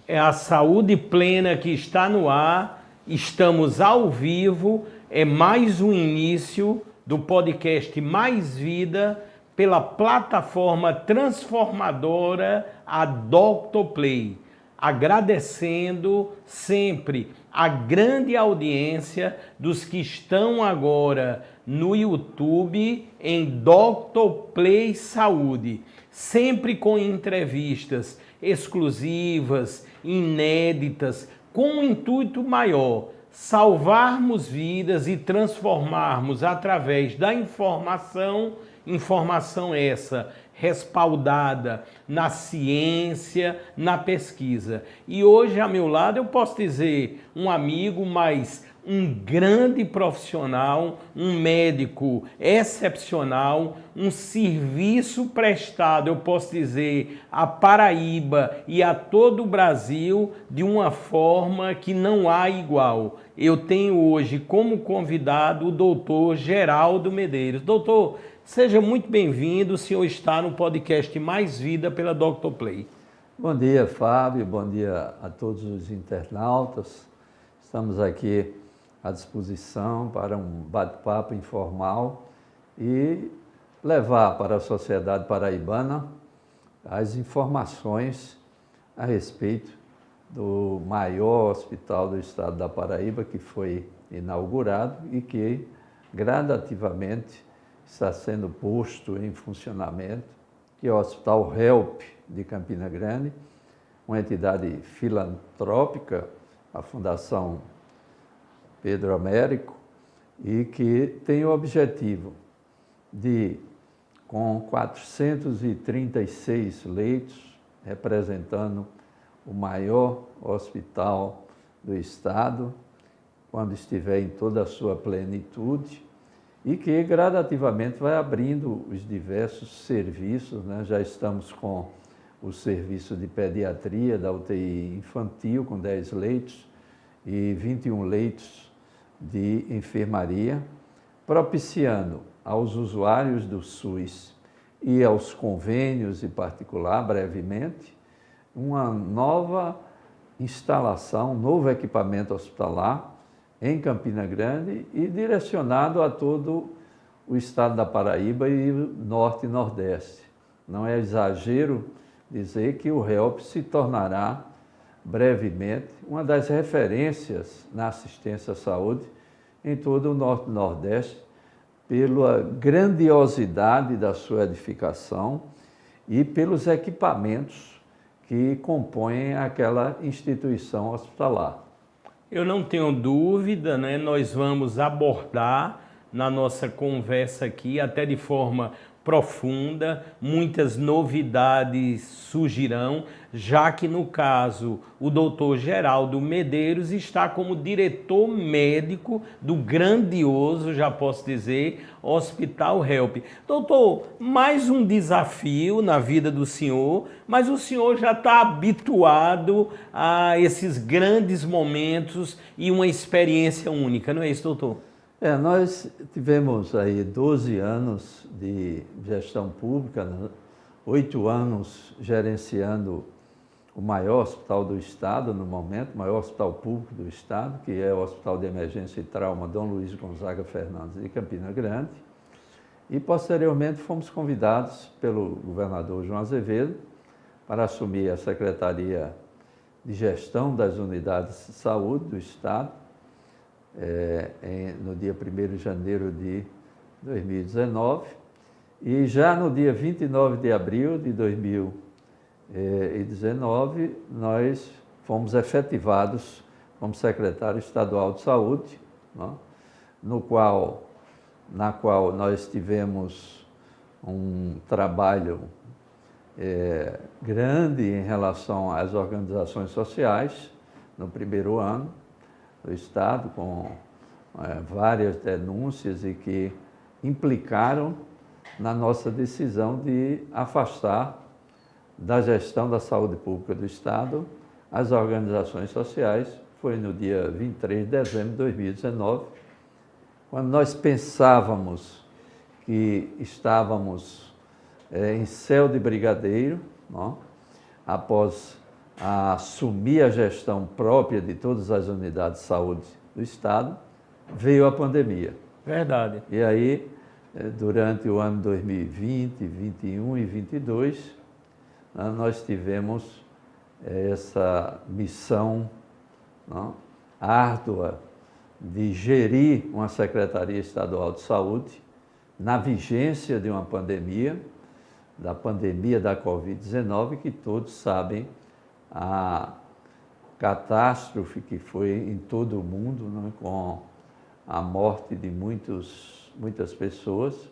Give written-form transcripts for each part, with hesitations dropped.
É a Saúde Plena que está no ar, estamos ao vivo, é mais um início do podcast Mais Vida pela plataforma transformadora a Dr. Play. Agradecendo sempre a grande audiência dos que estão agora no YouTube em Dr. Play Saúde, sempre com entrevistas exclusivas, inéditas, com um intuito maior: salvarmos vidas e transformarmos através da informação essa respaldada na ciência, na pesquisa. E hoje, a meu lado, eu posso dizer um amigo, mas um grande profissional, um médico excepcional, um serviço prestado, eu posso dizer, à Paraíba e a todo o Brasil de uma forma que não há igual. Eu tenho hoje como convidado o doutor Geraldo Medeiros. Doutor, seja muito bem-vindo, o senhor está no podcast Mais Vida pela Dr. Play. Bom dia, Fábio, bom dia a todos os internautas. Estamos aqui à disposição para um bate-papo informal e levar para a sociedade paraibana as informações a respeito do maior hospital do estado da Paraíba, que foi inaugurado e que gradativamente está sendo posto em funcionamento, que é o Hospital HELP de Campina Grande, uma entidade filantrópica, a Fundação Pedro Américo, e que tem o objetivo de, com 436 leitos, representando o maior hospital do estado, quando estiver em toda a sua plenitude, e que gradativamente vai abrindo os diversos serviços, né? Já estamos com o serviço de pediatria da UTI infantil, com 10 leitos e 21 leitos de enfermaria, propiciando aos usuários do SUS e aos convênios em particular, brevemente, uma nova instalação, um novo equipamento hospitalar em Campina Grande e direcionado a todo o estado da Paraíba e norte e nordeste. Não é exagero dizer que o HELP se tornará brevemente uma das referências na assistência à saúde em todo o norte e nordeste, pela grandiosidade da sua edificação e pelos equipamentos que compõem aquela instituição hospitalar. Eu não tenho dúvida, né? Nós vamos abordar na nossa conversa aqui, até de forma profunda, muitas novidades surgirão, já que no caso o doutor Geraldo Medeiros está como diretor médico do grandioso, já posso dizer, Hospital HELP. Doutor, mais um desafio na vida do senhor, mas o senhor já está habituado a esses grandes momentos e uma experiência única, não é isso, doutor? Nós tivemos aí 12 anos de gestão pública, 8 anos gerenciando o maior hospital do estado no momento, o maior hospital público do estado, que é o Hospital de Emergência e Trauma Dom Luiz Gonzaga Fernandes de Campina Grande. E posteriormente fomos convidados pelo governador João Azevedo para assumir a Secretaria de Gestão das Unidades de Saúde do estado, no dia 1º de janeiro de 2019, e já no dia 29 de abril de 2019, nós fomos efetivados como secretário estadual de saúde, né? Na qual nós tivemos um trabalho grande em relação às organizações sociais no primeiro ano do estado, com várias denúncias e que implicaram na nossa decisão de afastar da gestão da saúde pública do estado as organizações sociais. Foi no dia 23 de dezembro de 2019, quando nós pensávamos que estávamos em céu de brigadeiro, não? Após a assumir a gestão própria de todas as unidades de saúde do Estado, veio a pandemia. Verdade. E aí, durante o ano 2020, 2021 e 2022, nós tivemos essa missão árdua de gerir uma Secretaria Estadual de Saúde na vigência de uma pandemia, da pandemia da Covid-19, que todos sabem a catástrofe que foi em todo o mundo, né, com a morte de muitas pessoas,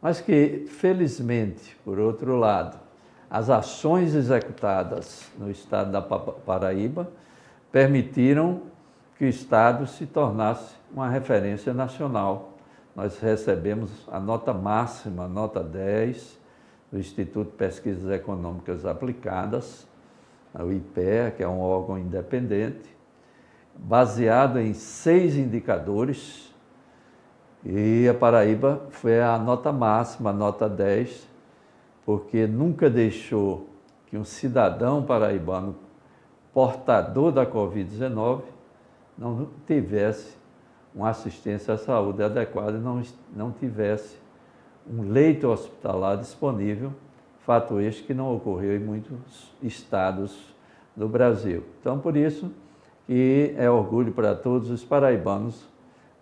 mas que, felizmente, por outro lado, as ações executadas no estado da Paraíba permitiram que o estado se tornasse uma referência nacional. Nós recebemos a nota máxima, a nota 10, do Instituto de Pesquisas Econômicas Aplicadas, o IPEA, que é um órgão independente, baseado em 6 indicadores, e a Paraíba foi a nota máxima, a nota 10, porque nunca deixou que um cidadão paraibano portador da Covid-19 não tivesse uma assistência à saúde adequada e não tivesse um leito hospitalar disponível, fato este que não ocorreu em muitos estados do Brasil. Então, por isso que é orgulho para todos os paraibanos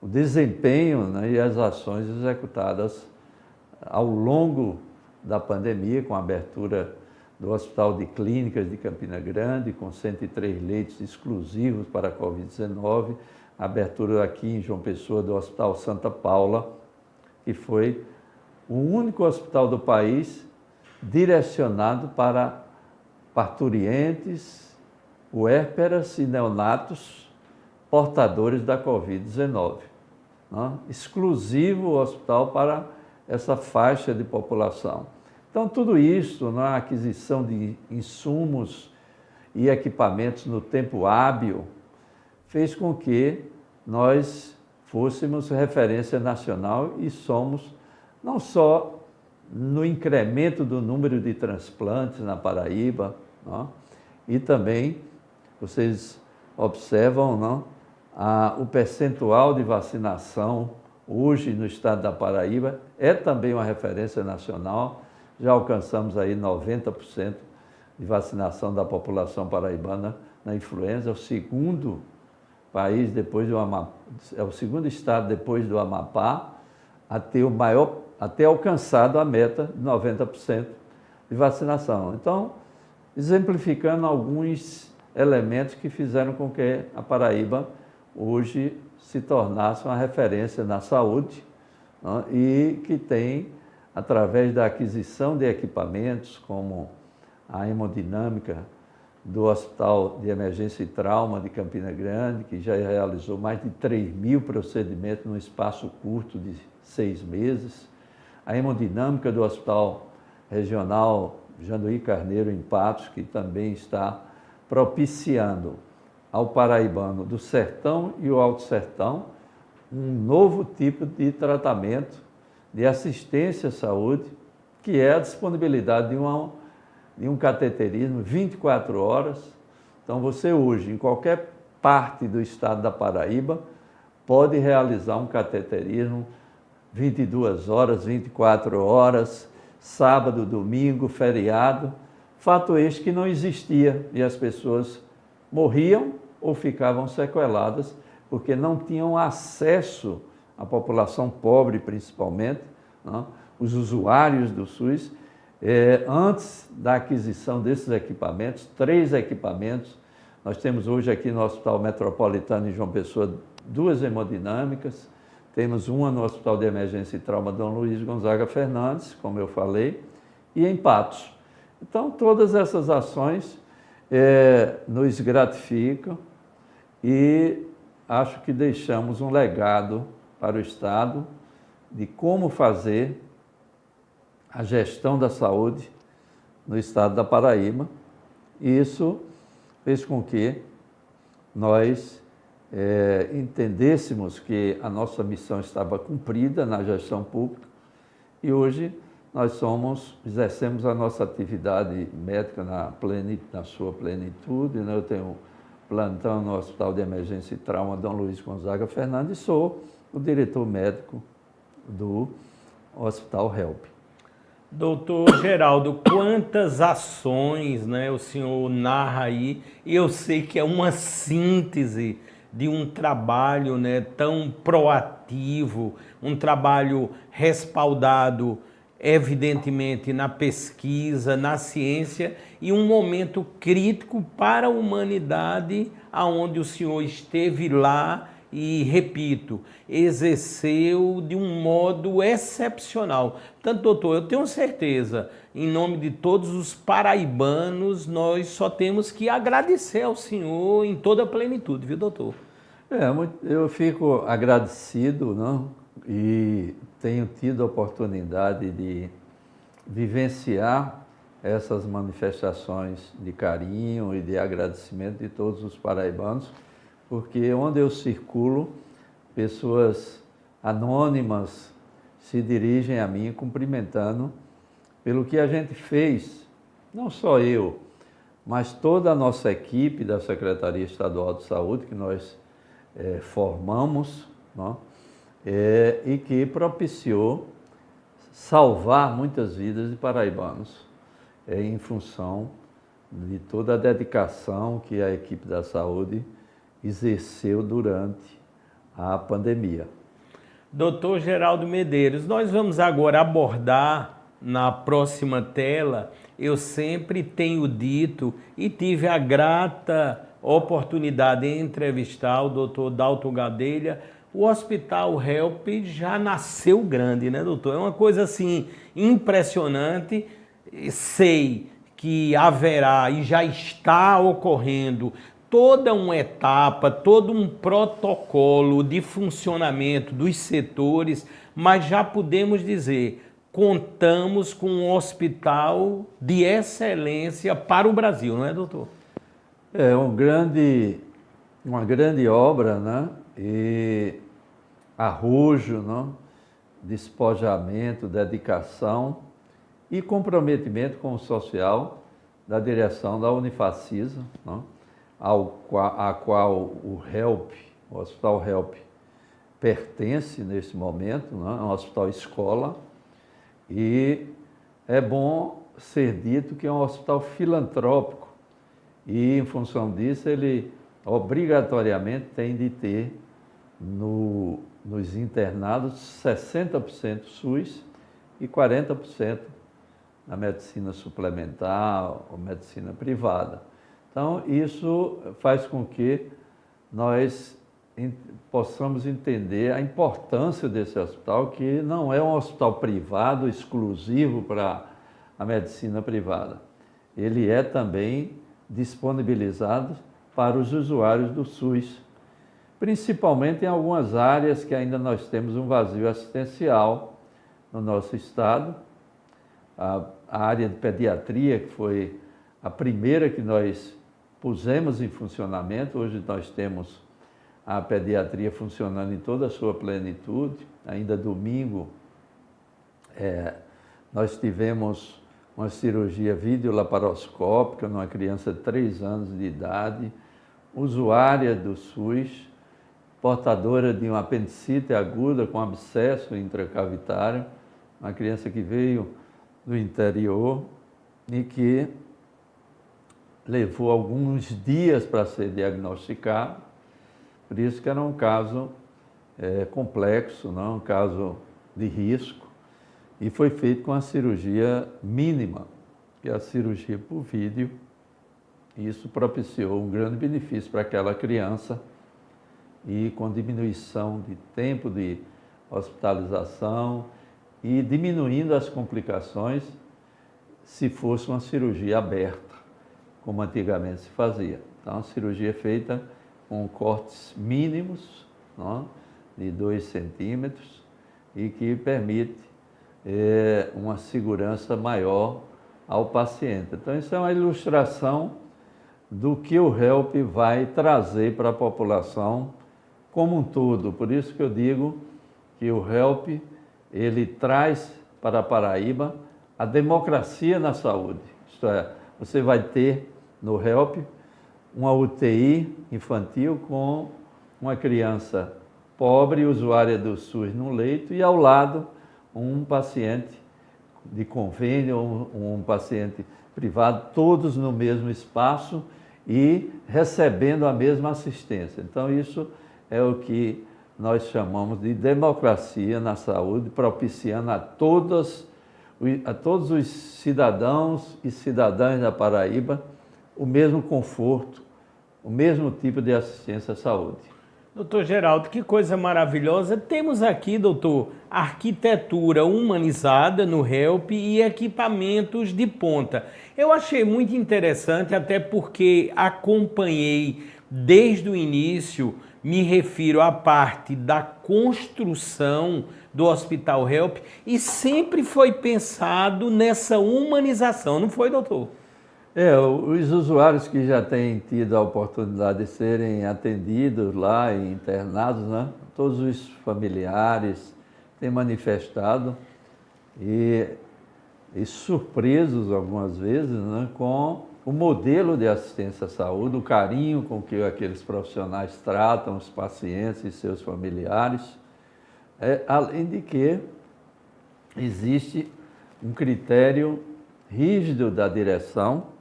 o desempenho, né, e as ações executadas ao longo da pandemia, com a abertura do Hospital de Clínicas de Campina Grande, com 103 leitos exclusivos para a Covid-19, a abertura aqui em João Pessoa do Hospital Santa Paula, que foi o único hospital do país direcionado para parturientes, puérperas e neonatos portadores da Covid-19. Exclusivo hospital para essa faixa de população. Então, tudo isso, a aquisição de insumos e equipamentos no tempo hábil, fez com que nós fôssemos referência nacional e somos, não só no incremento do número de transplantes na Paraíba, e também, vocês observam, o percentual de vacinação hoje no estado da Paraíba é também uma referência nacional. Já alcançamos aí 90% de vacinação da população paraibana na influenza, é o segundo país depois do Amapá, é o segundo estado depois do Amapá a ter alcançado a meta de 90% de vacinação. Então, exemplificando alguns elementos que fizeram com que a Paraíba hoje se tornasse uma referência na saúde, e que tem, através da aquisição de equipamentos, como a hemodinâmica do Hospital de Emergência e Trauma de Campina Grande, que já realizou mais de 3.000 procedimentos num espaço curto de 6 meses, a hemodinâmica do Hospital Regional Janduí Carneiro, em Patos, que também está propiciando ao paraibano do Sertão e o Alto Sertão um novo tipo de tratamento, de assistência à saúde, que é a disponibilidade de um cateterismo 24 horas. Então, você hoje, em qualquer parte do estado da Paraíba, pode realizar um cateterismo 22 horas, 24 horas, sábado, domingo, feriado. Fato este que não existia e as pessoas morriam ou ficavam sequeladas porque não tinham acesso, a população pobre principalmente, os usuários do SUS, antes da aquisição desses equipamentos, 3 equipamentos. Nós temos hoje aqui no Hospital Metropolitano em João Pessoa 2 hemodinâmicas, temos uma no Hospital de Emergência e Trauma Dom Luiz Gonzaga Fernandes, como eu falei, e em Patos. Então, todas essas ações nos gratificam e acho que deixamos um legado para o Estado de como fazer a gestão da saúde no Estado da Paraíba. E isso fez com que nós entendêssemos que a nossa missão estava cumprida na gestão pública e hoje nós exercemos a nossa atividade médica na sua plenitude, né? Eu tenho plantão no Hospital de Emergência e Trauma Dom Luiz Gonzaga Fernandes e sou o diretor médico do Hospital HELP. Doutor Geraldo, quantas ações, né, o senhor narra aí, e eu sei que é uma síntese de um trabalho, né, tão proativo, um trabalho respaldado, evidentemente, na pesquisa, na ciência, e um momento crítico para a humanidade, aonde o senhor esteve lá e, repito, exerceu de um modo excepcional. Portanto, doutor, eu tenho certeza, em nome de todos os paraibanos, nós só temos que agradecer ao senhor em toda a plenitude, viu, doutor? Eu fico agradecido, não? E tenho tido a oportunidade de vivenciar essas manifestações de carinho e de agradecimento de todos os paraibanos, porque onde eu circulo, pessoas anônimas se dirigem a mim cumprimentando pelo que a gente fez, não só eu, mas toda a nossa equipe da Secretaria Estadual de Saúde, que nós formamos, não? E que propiciou salvar muitas vidas de paraibanos, em função de toda a dedicação que a equipe da saúde exerceu durante a pandemia. Doutor Geraldo Medeiros, nós vamos agora abordar na próxima tela, eu sempre tenho dito e tive a grata oportunidade de entrevistar o doutor Dalton Gadelha. O Hospital HELP já nasceu grande, né, doutor? É uma coisa assim impressionante. Sei que haverá e já está ocorrendo toda uma etapa, todo um protocolo de funcionamento dos setores, mas já podemos dizer, contamos com um hospital de excelência para o Brasil, não é, doutor? É uma grande obra, né? E arrojo, não? Despojamento, dedicação e comprometimento com o social da direção da Unifacisa, não? A qual o HELP, o Hospital HELP, pertence nesse momento, não? É um hospital escola, e é bom ser dito que é um hospital filantrópico, e em função disso ele obrigatoriamente tem de ter nos internados 60% SUS e 40% na medicina suplementar ou medicina privada. Então, isso faz com que nós possamos entender a importância desse hospital, que não é um hospital privado exclusivo para a medicina privada. Ele é também disponibilizado para os usuários do SUS, principalmente em algumas áreas que ainda nós temos um vazio assistencial no nosso estado. A área de pediatria, que foi a primeira que nós pusemos em funcionamento, hoje nós temos a pediatria funcionando em toda a sua plenitude. Ainda domingo, nós tivemos uma cirurgia videolaparoscópica numa criança de 3 anos de idade, usuária do SUS, portadora de uma apendicite aguda com abscesso intracavitário, uma criança que veio do interior e que levou alguns dias para ser diagnosticado, por isso que era um caso complexo, não? Um caso de risco, e foi feito com a cirurgia mínima, que é a cirurgia por vídeo, e isso propiciou um grande benefício para aquela criança, e com diminuição de tempo de hospitalização e diminuindo as complicações se fosse uma cirurgia aberta, como antigamente se fazia. Então, a cirurgia é feita com cortes mínimos, não? De 2 centímetros e que permite uma segurança maior ao paciente. Então, isso é uma ilustração do que o HELP vai trazer para a população como um todo. Por isso que eu digo que o HELP, ele traz para a Paraíba a democracia na saúde. Isto é, você vai ter no HELP uma UTI infantil com uma criança pobre, usuária do SUS no leito, e ao lado um paciente de convênio, um paciente privado, todos no mesmo espaço e recebendo a mesma assistência. Então, isso é o que nós chamamos de democracia na saúde, propiciando a todos os cidadãos e cidadãs da Paraíba o mesmo conforto, o mesmo tipo de assistência à saúde. Doutor Geraldo, que coisa maravilhosa. Temos aqui, doutor, arquitetura humanizada no HELP e equipamentos de ponta. Eu achei muito interessante, até porque acompanhei desde o início, me refiro à parte da construção do Hospital HELP, e sempre foi pensado nessa humanização, não foi, doutor? Os usuários que já têm tido a oportunidade de serem atendidos lá e internados, né? Todos os familiares têm manifestado e surpresos algumas vezes, né? Com o modelo de assistência à saúde, o carinho com que aqueles profissionais tratam os pacientes e seus familiares, além de que existe um critério rígido da direção,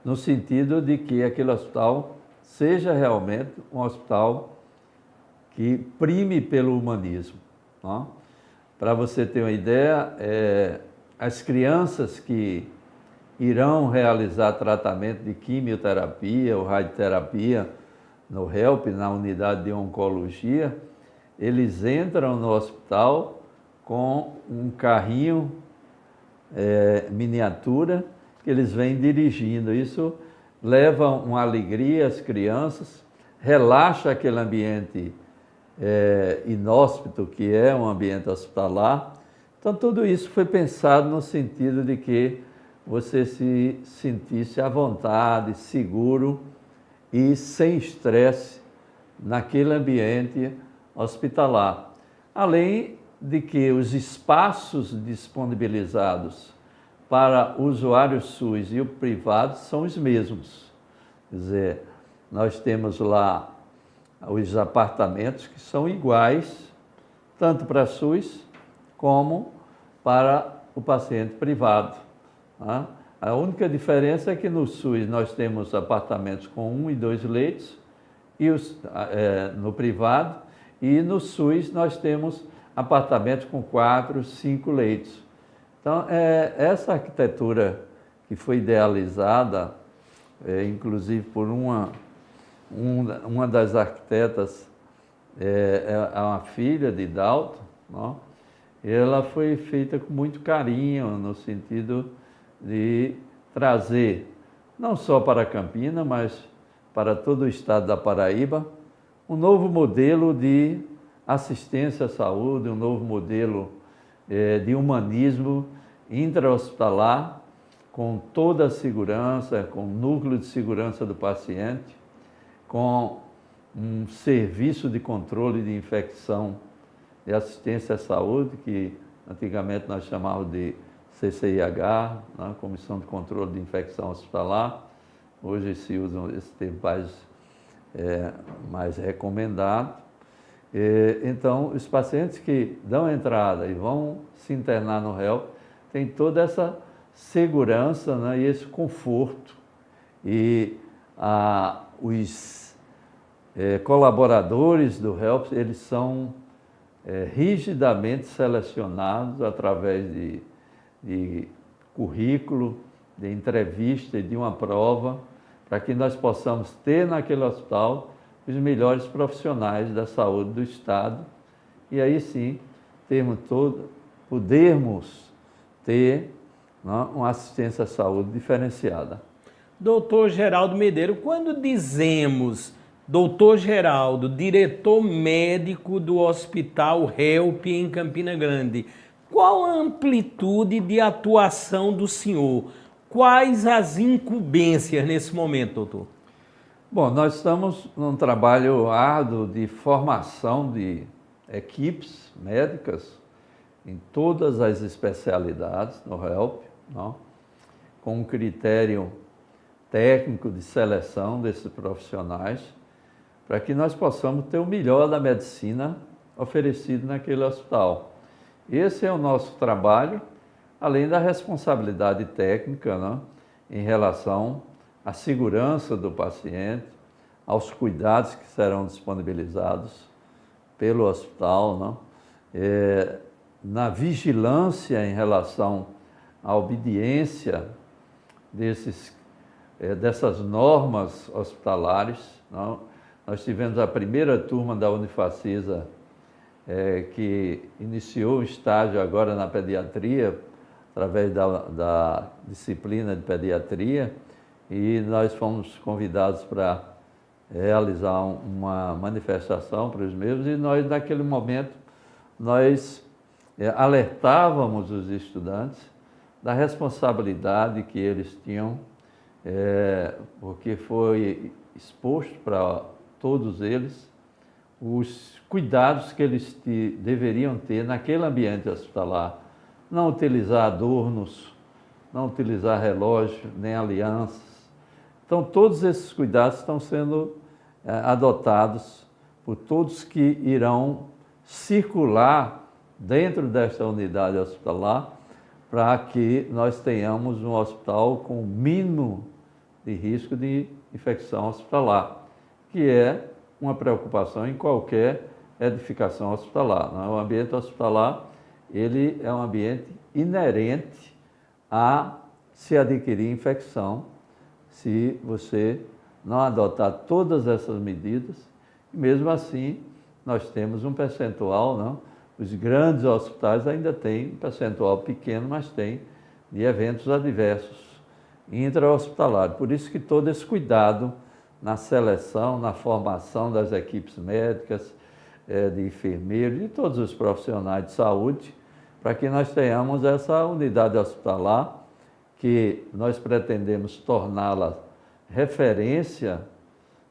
no sentido de que aquele hospital seja realmente um hospital que prime pelo humanismo. Não? Para você ter uma ideia, as crianças que irão realizar tratamento de quimioterapia ou radioterapia no HELP, na unidade de oncologia, eles entram no hospital com um carrinho miniatura, que eles vêm dirigindo. Isso leva uma alegria às crianças, relaxa aquele ambiente inóspito que é um ambiente hospitalar. Então, tudo isso foi pensado no sentido de que você se sentisse à vontade, seguro e sem estresse naquele ambiente hospitalar. Além de que os espaços disponibilizados para o usuário SUS e o privado são os mesmos. Quer dizer, nós temos lá os apartamentos que são iguais, tanto para SUS como para o paciente privado. Tá? A única diferença é que no SUS nós temos apartamentos com 1 e 2 leitos, e no privado, e no SUS nós temos apartamentos com 4, 5 leitos. Então, essa arquitetura que foi idealizada, inclusive por uma das arquitetas, é uma filha de Dalton, não? Ela foi feita com muito carinho, no sentido de trazer, não só para Campina, mas para todo o estado da Paraíba, um novo modelo de assistência à saúde, um novo modelo de humanismo intra-hospitalar, com toda a segurança, com o núcleo de segurança do paciente, com um serviço de controle de infecção e assistência à saúde, que antigamente nós chamávamos de CCIH, né, Comissão de Controle de Infecção Hospitalar. Hoje se usa esse termo mais recomendado. Então, os pacientes que dão entrada e vão se internar no HELP têm toda essa segurança, né, e esse conforto. E os colaboradores do HELP, eles são rigidamente selecionados através de currículo, de entrevista e de uma prova, para que nós possamos ter naquele hospital os melhores profissionais da saúde do Estado, e aí sim podermos ter, né, uma assistência à saúde diferenciada. Doutor Geraldo Medeiro, quando dizemos doutor Geraldo, diretor médico do Hospital HELP em Campina Grande, qual a amplitude de atuação do senhor? Quais as incumbências nesse momento, doutor? Bom, nós estamos num trabalho árduo de formação de equipes médicas em todas as especialidades no HELP, não? Com um critério técnico de seleção desses profissionais, para que nós possamos ter o melhor da medicina oferecido naquele hospital. Esse é o nosso trabalho, além da responsabilidade técnica, né, em relação à segurança do paciente, aos cuidados que serão disponibilizados pelo hospital, né, na vigilância em relação à obediência dessas normas hospitalares. Não? Nós tivemos a primeira turma da Unifacisa, que iniciou um estágio agora na pediatria, através da disciplina de pediatria, e nós fomos convidados para realizar uma manifestação para os mesmos, e nós, naquele momento, nós alertávamos os estudantes da responsabilidade que eles tinham, porque foi exposto para todos eles os cuidados que eles deveriam ter naquele ambiente hospitalar. Não utilizar adornos, não utilizar relógio, nem alianças. Então, todos esses cuidados estão sendo adotados por todos que irão circular dentro desta unidade hospitalar, para que nós tenhamos um hospital com o mínimo de risco de infecção hospitalar, que é uma preocupação em qualquer edificação hospitalar. Não é? O ambiente hospitalar, ele é um ambiente inerente a se adquirir infecção, se você não adotar todas essas medidas. E mesmo assim, nós temos um percentual, não? Os grandes hospitais ainda têm um percentual pequeno, mas tem de eventos adversos intra-hospitalares. Por isso que todo esse cuidado na seleção, na formação das equipes médicas, de enfermeiros, de todos os profissionais de saúde, para que nós tenhamos essa unidade hospitalar, que nós pretendemos torná-la referência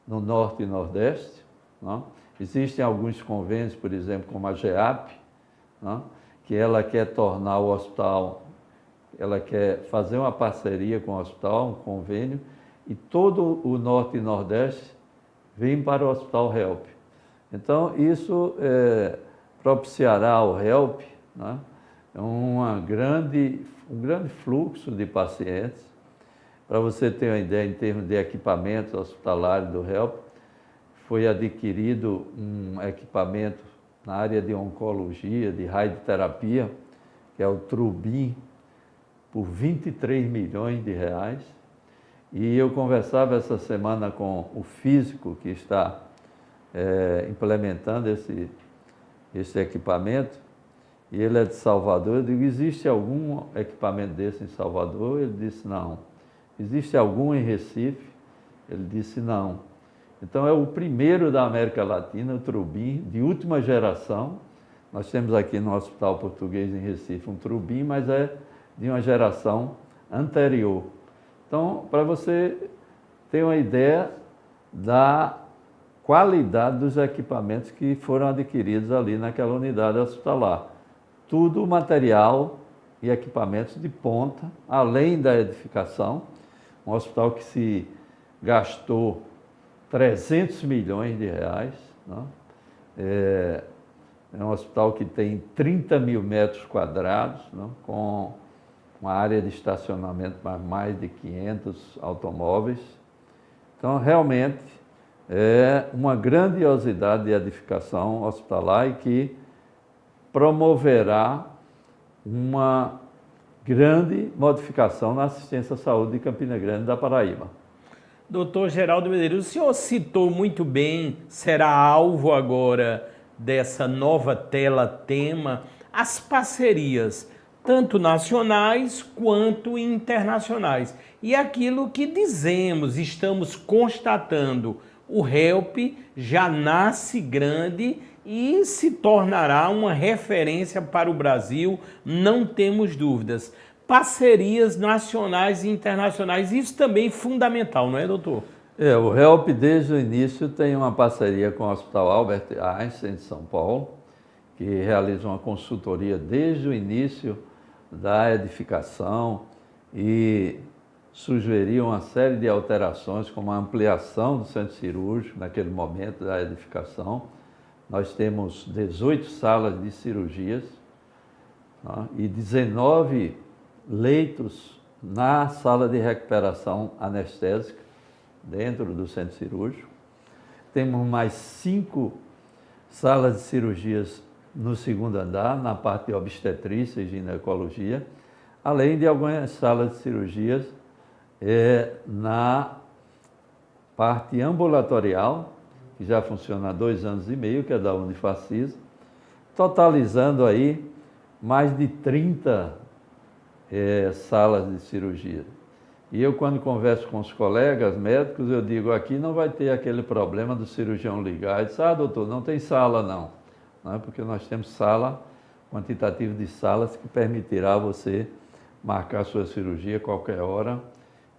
no Norte e Nordeste. Não? Existem alguns convênios, por exemplo, como a GEAP, não? Que ela quer tornar o hospital, ela quer fazer uma parceria com o hospital, um convênio, e todo o Norte e Nordeste vem para o Hospital HELP. Então, isso propiciará ao HELP, né, um grande fluxo de pacientes. Para você ter uma ideia, em termos de equipamentos hospitalares do HELP, foi adquirido um equipamento na área de oncologia, de radioterapia, que é o Trubin, por 23 milhões de reais. E eu conversava essa semana com o físico que está implementando esse equipamento, e ele é de Salvador. Eu digo, existe algum equipamento desse em Salvador? Ele disse, não. Existe algum em Recife? Ele disse, não. Então, é o primeiro da América Latina, o Trubin, de última geração. Nós temos aqui no Hospital Português em Recife um Trubin, mas é de uma geração anterior. Então, para você ter uma ideia da qualidade dos equipamentos que foram adquiridos ali naquela unidade hospitalar. Tudo material e equipamentos de ponta, além da edificação. Um hospital que se gastou 300 milhões de reais. Não? É um hospital que tem 30 mil metros quadrados, não? Com uma área de estacionamento para mais de 500 automóveis. Então, realmente, é uma grandiosidade de edificação hospitalar e que promoverá uma grande modificação na assistência à saúde de Campina Grande da Paraíba. Doutor Geraldo Medeiros, o senhor citou muito bem, será alvo agora dessa nova tela-tema, as parcerias, tanto nacionais quanto internacionais. E aquilo que dizemos, estamos constatando, o HELP já nasce grande e se tornará uma referência para o Brasil, não temos dúvidas. Parcerias nacionais e internacionais, isso também é fundamental, não é, doutor? O HELP, desde o início, tem uma parceria com o Hospital Albert Einstein de São Paulo, que realiza uma consultoria desde o início da edificação e sugeriu uma série de alterações, como a ampliação do centro cirúrgico naquele momento da edificação. Nós temos 18 salas de cirurgias, né, e 19 leitos na sala de recuperação anestésica, dentro do centro cirúrgico. Temos mais 5 salas de cirurgias no segundo andar, na parte de obstetrícia e ginecologia, além de algumas salas de cirurgias na parte ambulatorial, que já funciona há 2 anos e meio, que é da Unifacisa, totalizando aí mais de 30 salas de cirurgia. E eu, quando converso com os colegas médicos, eu digo, aqui não vai ter aquele problema do cirurgião ligar e diz, doutor, não tem sala não, porque nós temos sala, quantitativo de salas que permitirá você marcar sua cirurgia a qualquer hora,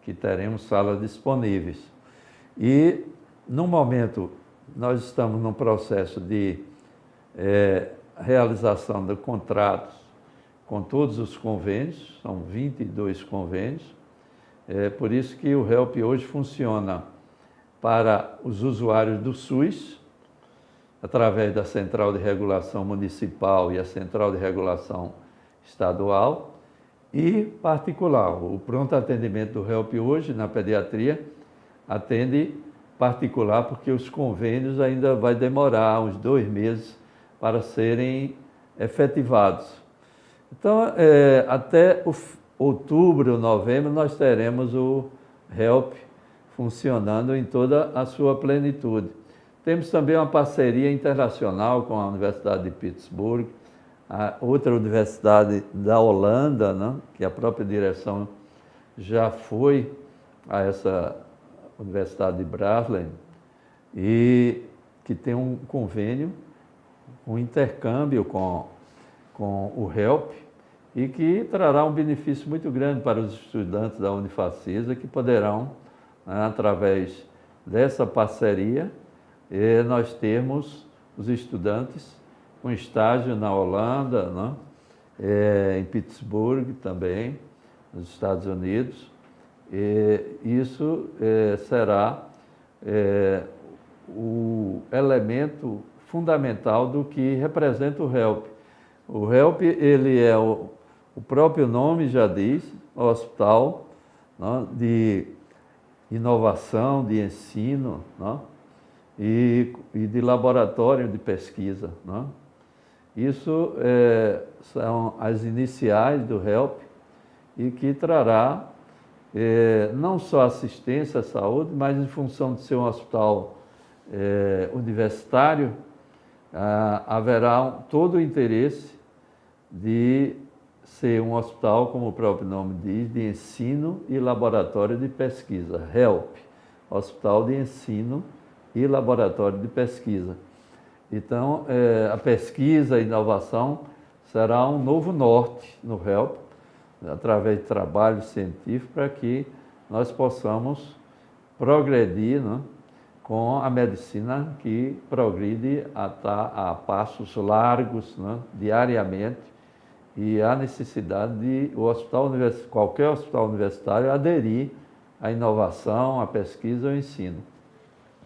que teremos salas disponíveis. E, no momento, nós estamos num processo de realização de contratos com todos os convênios, são 22 convênios, por isso que o HELP hoje funciona para os usuários do SUS, através da Central de Regulação Municipal e a Central de Regulação Estadual, e particular. O pronto atendimento do HELP hoje, na pediatria, atende particular, porque os convênios ainda vai demorar uns 2 meses para serem efetivados. Então, até outubro, novembro, nós teremos o HELP funcionando em toda a sua plenitude. Temos também uma parceria internacional com a Universidade de Pittsburgh, a outra universidade da Holanda, né, que a própria direção já foi a essa Universidade de Braslin, e que tem um convênio, um intercâmbio com o HELP, e que trará um benefício muito grande para os estudantes da Unifacisa, que poderão, através dessa parceria, nós termos os estudantes com estágio na Holanda, né, em Pittsburgh também, nos Estados Unidos. Isso será o elemento fundamental do que representa o HELP. O HELP, ele é o próprio nome já diz, hospital, né, de inovação, de ensino, né, e de laboratório de pesquisa, né. Isso são as iniciais do HELP e que trará não só assistência à saúde, mas em função de ser um hospital universitário, haverá todo o interesse de ser um hospital, como o próprio nome diz, de ensino e laboratório de pesquisa, HELP, Hospital de Ensino e Laboratório de Pesquisa. Então, a pesquisa e inovação será um novo norte no HELP, através de trabalho científico, para que nós possamos progredir, né, com a medicina que progride a passos largos, né, diariamente, e há necessidade de qualquer hospital universitário aderir à inovação, à pesquisa e ao ensino.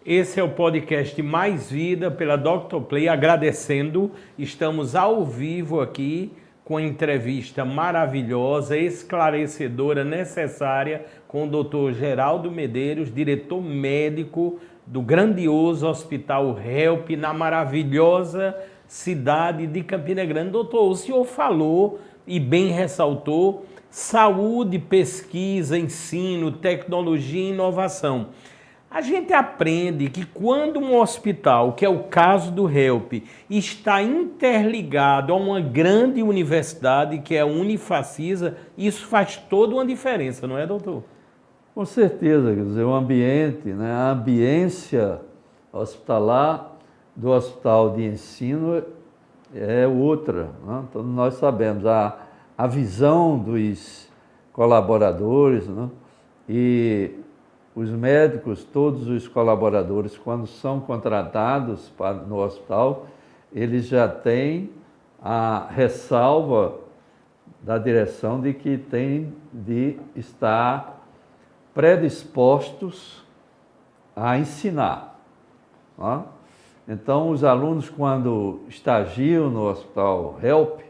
Esse é o podcast Mais Vida pela Dr. Play, agradecendo. Estamos ao vivo aqui com a entrevista maravilhosa, esclarecedora, necessária com o Dr. Geraldo Medeiros, diretor médico do grandioso Hospital HELP na maravilhosa cidade de Campina Grande. Doutor, o senhor falou e bem ressaltou saúde, pesquisa, ensino, tecnologia e inovação. A gente aprende que quando um hospital, que é o caso do HELP, está interligado a uma grande universidade, que é a Unifacisa, isso faz toda uma diferença, não é, doutor? Com certeza, quer dizer, o ambiente, né, a ambiência hospitalar do hospital de ensino é outra, né? Então, nós sabemos a visão dos colaboradores, né, e os médicos, todos os colaboradores, quando são contratados no hospital, eles já têm a ressalva da direção de que tem de estar predispostos a ensinar. Ó. Então, os alunos, quando estagiam no Hospital HELP,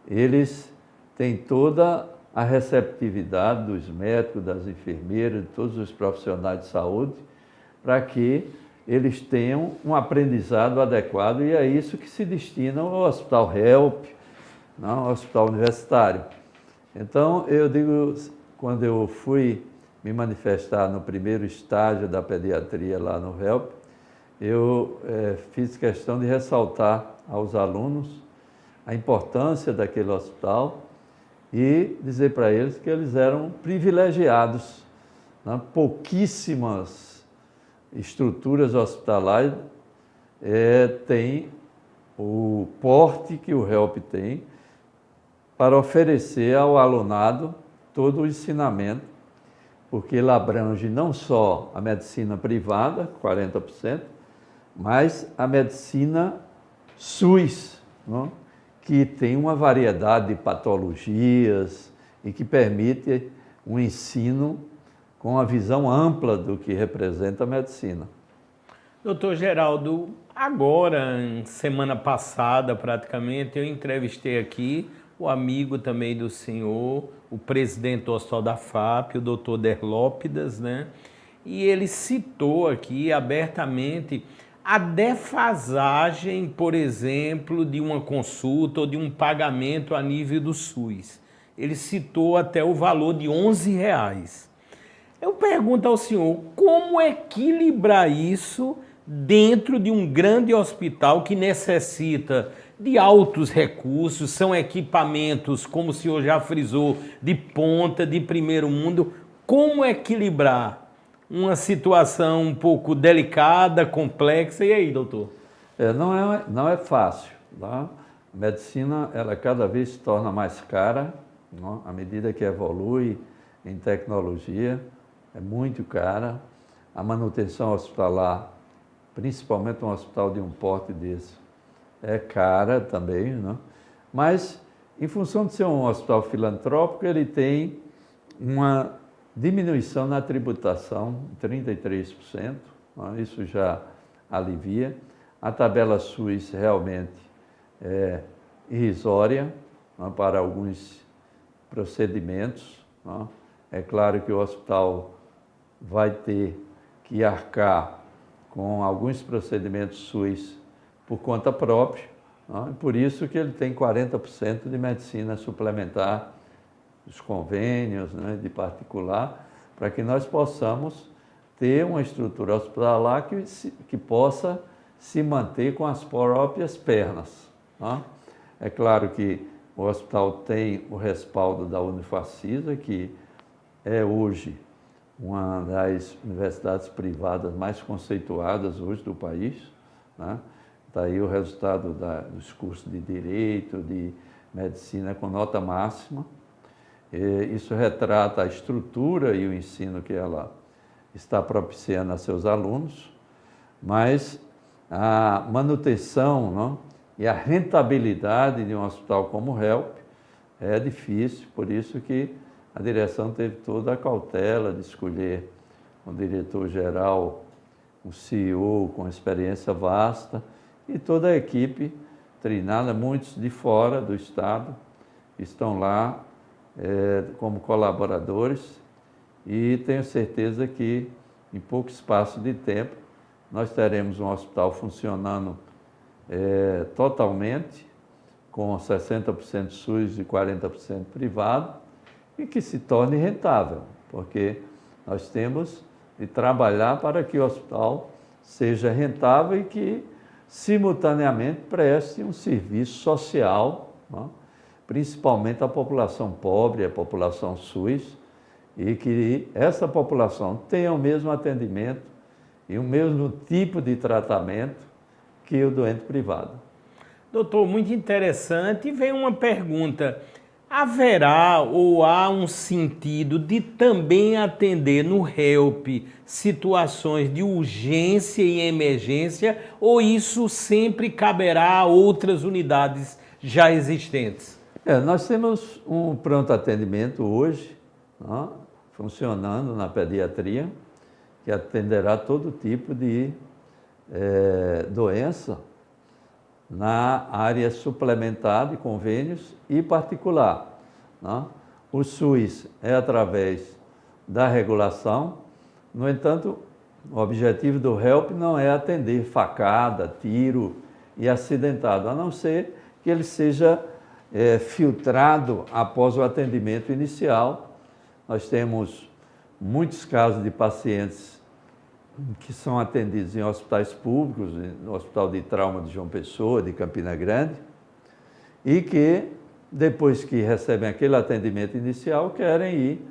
eles têm toda a receptividade dos médicos, das enfermeiras, de todos os profissionais de saúde, para que eles tenham um aprendizado adequado, e é isso que se destina ao Hospital HELP, não ao Hospital Universitário. Então, eu digo, quando eu fui me manifestar no primeiro estágio da pediatria lá no HELP, eu fiz questão de ressaltar aos alunos a importância daquele hospital e dizer para eles que eles eram privilegiados, né? Pouquíssimas estruturas hospitalares têm o porte que o HELP tem para oferecer ao alunado todo o ensinamento, porque ele abrange não só a medicina privada, 40%, mas a medicina SUS, não? Que tem uma variedade de patologias e que permite um ensino com a visão ampla do que representa a medicina. Doutor Geraldo, agora, semana passada praticamente, eu entrevistei aqui o amigo também do senhor, o presidente do Hospital da FAP, o doutor Derlópidas, né? E ele citou aqui abertamente a defasagem, por exemplo, de uma consulta ou de um pagamento a nível do SUS. Ele citou até o valor de R$11. Eu pergunto ao senhor, como equilibrar isso dentro de um grande hospital que necessita de altos recursos, são equipamentos, como o senhor já frisou, de ponta, de primeiro mundo. Como equilibrar uma situação um pouco delicada, complexa? E aí, doutor? Não é fácil. Tá? A medicina, ela cada vez se torna mais cara, não? À medida que evolui em tecnologia, é muito cara. A manutenção hospitalar, principalmente um hospital de um porte desse, é cara também, né? Mas, em função de ser um hospital filantrópico, ele tem uma diminuição na tributação, 33%, né? Isso já alivia. A tabela SUS realmente é irrisória, né, para alguns procedimentos, né? É claro que o hospital vai ter que arcar com alguns procedimentos SUS por conta própria, né? Por isso que ele tem 40% de medicina suplementar, os convênios, né, de particular, para que nós possamos ter uma estrutura hospitalar que possa se manter com as próprias pernas, né? É claro que o hospital tem o respaldo da Unifacisa, que é hoje uma das universidades privadas mais conceituadas hoje do país, né? Está aí o resultado dos cursos de Direito, de Medicina com nota máxima. Isso retrata a estrutura e o ensino que ela está propiciando a seus alunos, mas a manutenção, não? E a rentabilidade de um hospital como o HELP é difícil, por isso que a direção teve toda a cautela de escolher um diretor-geral, um CEO com experiência vasta e toda a equipe treinada, muitos de fora do estado, estão lá como colaboradores, e tenho certeza que em pouco espaço de tempo nós teremos um hospital funcionando totalmente, com 60% SUS e 40% privado, e que se torne rentável, porque nós temos de trabalhar para que o hospital seja rentável e que, simultaneamente, preste um serviço social, né? Principalmente à população pobre, à população SUS, e que essa população tenha o mesmo atendimento e o mesmo tipo de tratamento que o doente privado. Doutor, muito interessante. E vem uma pergunta: haverá ou há um sentido de também atender no HELP situações de urgência e emergência, ou isso sempre caberá a outras unidades já existentes? Nós temos um pronto atendimento hoje, né, funcionando na pediatria, que atenderá todo tipo de doença na área suplementar de convênios e particular, né? O SUS é através da regulação, no entanto, o objetivo do HELP não é atender facada, tiro e acidentado, a não ser que ele seja filtrado após o atendimento inicial. Nós temos muitos casos de pacientes que são atendidos em hospitais públicos, no Hospital de Trauma de João Pessoa, de Campina Grande, e que, depois que recebem aquele atendimento inicial, querem ir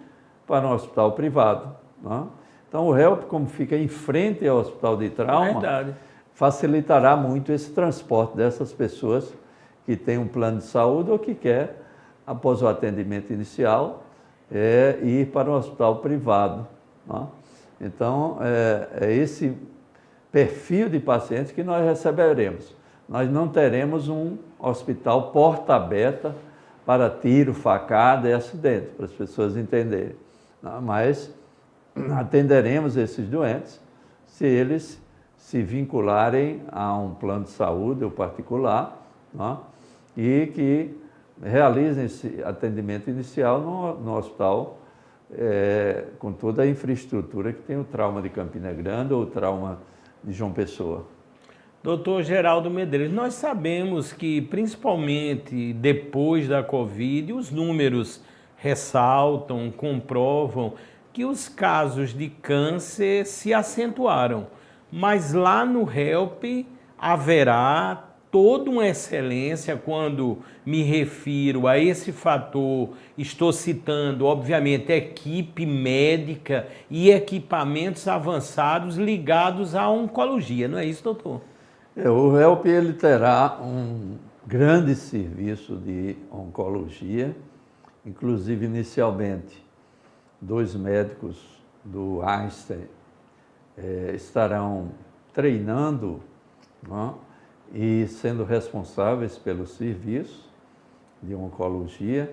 para um hospital privado, né? Então, o HELP, como fica em frente ao Hospital de Trauma, facilitará muito esse transporte dessas pessoas que têm um plano de saúde ou que quer, após o atendimento inicial, ir para um hospital privado, né? Então, é esse perfil de pacientes que nós receberemos. Nós não teremos um hospital porta aberta para tiro, facada e acidente, para as pessoas entenderem, né? Mas atenderemos esses doentes se eles se vincularem a um plano de saúde ou particular, né? E que realizem esse atendimento inicial no hospital com toda a infraestrutura que tem o trauma de Campina Grande ou o trauma de João Pessoa. Doutor Geraldo Medeiros, nós sabemos que, principalmente depois da Covid, os números ressaltam, comprovam que os casos de câncer se acentuaram, mas lá no HELP haverá toda uma excelência quando me refiro a esse fator. Estou citando, obviamente, equipe médica e equipamentos avançados ligados à oncologia, não é isso, doutor? O HELP ele terá um grande serviço de oncologia, inclusive inicialmente 2 médicos do Einstein estarão treinando, né, e sendo responsáveis pelo serviço de oncologia,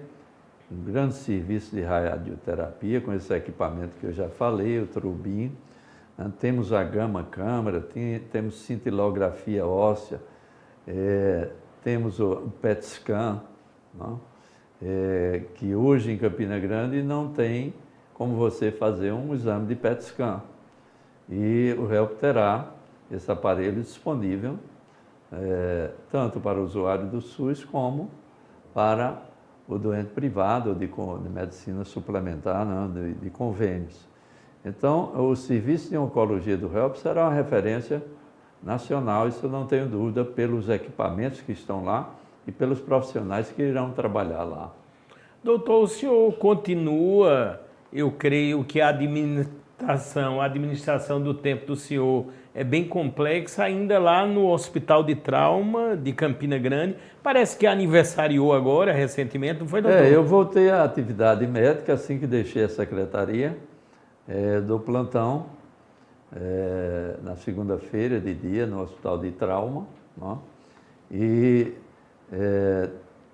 um grande serviço de radioterapia com esse equipamento que eu já falei, o Trubin. Temos a gama-câmara, temos cintilografia óssea, temos o PET scan, né, que hoje em Campina Grande não tem como você fazer um exame de PET scan. E o HELP terá esse aparelho disponível, tanto para o usuário do SUS como para o doente privado de medicina suplementar, né, de convênios. Então, o serviço de oncologia do HELP será uma referência nacional, isso eu não tenho dúvida, pelos equipamentos que estão lá e pelos profissionais que irão trabalhar lá. Doutor, o senhor continua, eu creio que a administração do tempo do senhor é bem complexa, ainda lá no Hospital de Trauma de Campina Grande. Parece que aniversariou agora, recentemente, não foi, doutor? Eu voltei à atividade médica assim que deixei a secretaria do plantão, na segunda-feira de dia, no Hospital de Trauma, né? E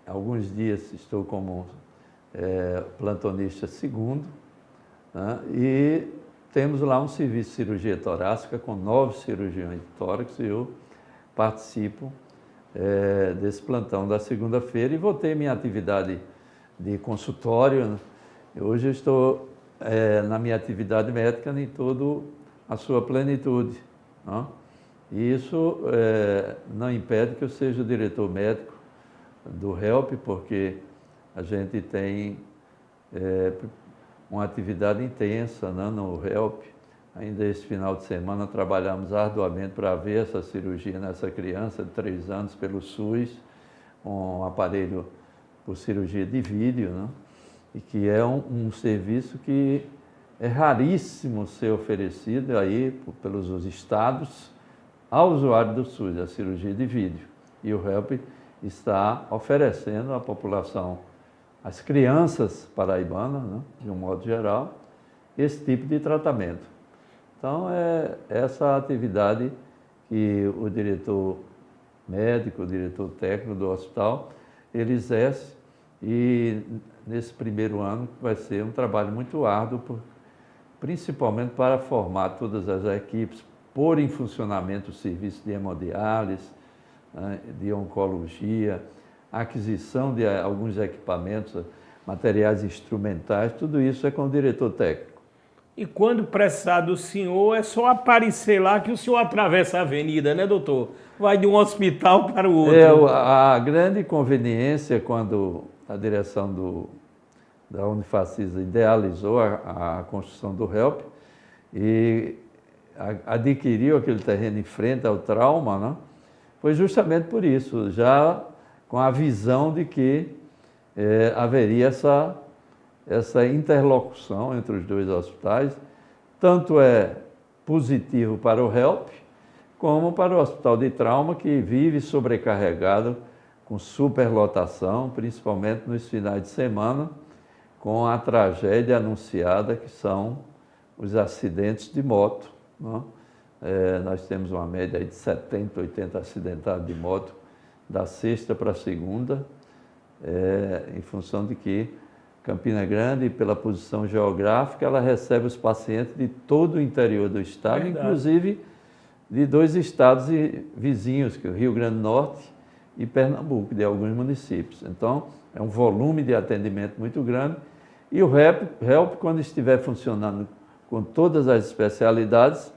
alguns dias estou como plantonista segundo, né? E temos lá um serviço de cirurgia torácica com 9 cirurgiões de tórax e eu participo desse plantão da segunda-feira e voltei minha atividade de consultório, né? Hoje eu estou na minha atividade médica em toda a sua plenitude, né? E isso não impede que eu seja o diretor médico do HELP, porque a gente tem uma atividade intensa, né, no HELP. Ainda esse final de semana trabalhamos arduamente para ver essa cirurgia nessa criança de 3 anos pelo SUS, um aparelho por cirurgia de vídeo, né, e que é um serviço que é raríssimo ser oferecido aí pelos estados ao usuário do SUS, a cirurgia de vídeo. E o HELP está oferecendo à população, às crianças paraibanas, né, de um modo geral, esse tipo de tratamento. Então, é essa atividade que o diretor médico, o diretor técnico do hospital, ele exerce, e nesse primeiro ano vai ser um trabalho muito árduo, principalmente para formar todas as equipes, pôr em funcionamento o serviço de hemodiálise, de oncologia, aquisição de alguns equipamentos, materiais instrumentais, tudo isso é com o diretor técnico. E quando precisar do senhor, é só aparecer lá que o senhor atravessa a avenida, né, doutor? Vai de um hospital para o outro. A grande conveniência quando a direção da Unifacisa idealizou a construção do HELP e adquiriu aquele terreno em frente ao trauma, né? Foi justamente por isso, já com a visão de que haveria essa interlocução entre os dois hospitais. Tanto é positivo para o HELP, como para o Hospital de Trauma, que vive sobrecarregado com superlotação, principalmente nos finais de semana, com a tragédia anunciada, que são os acidentes de moto, né? Nós temos uma média de 70, 80 acidentados de moto da sexta para a segunda, em função de que Campina Grande, pela posição geográfica, ela recebe os pacientes de todo o interior do estado, verdade, inclusive de dois estados vizinhos, que é o Rio Grande do Norte e Pernambuco, de alguns municípios. Então, é um volume de atendimento muito grande. E o HELP, quando estiver funcionando com todas as especialidades,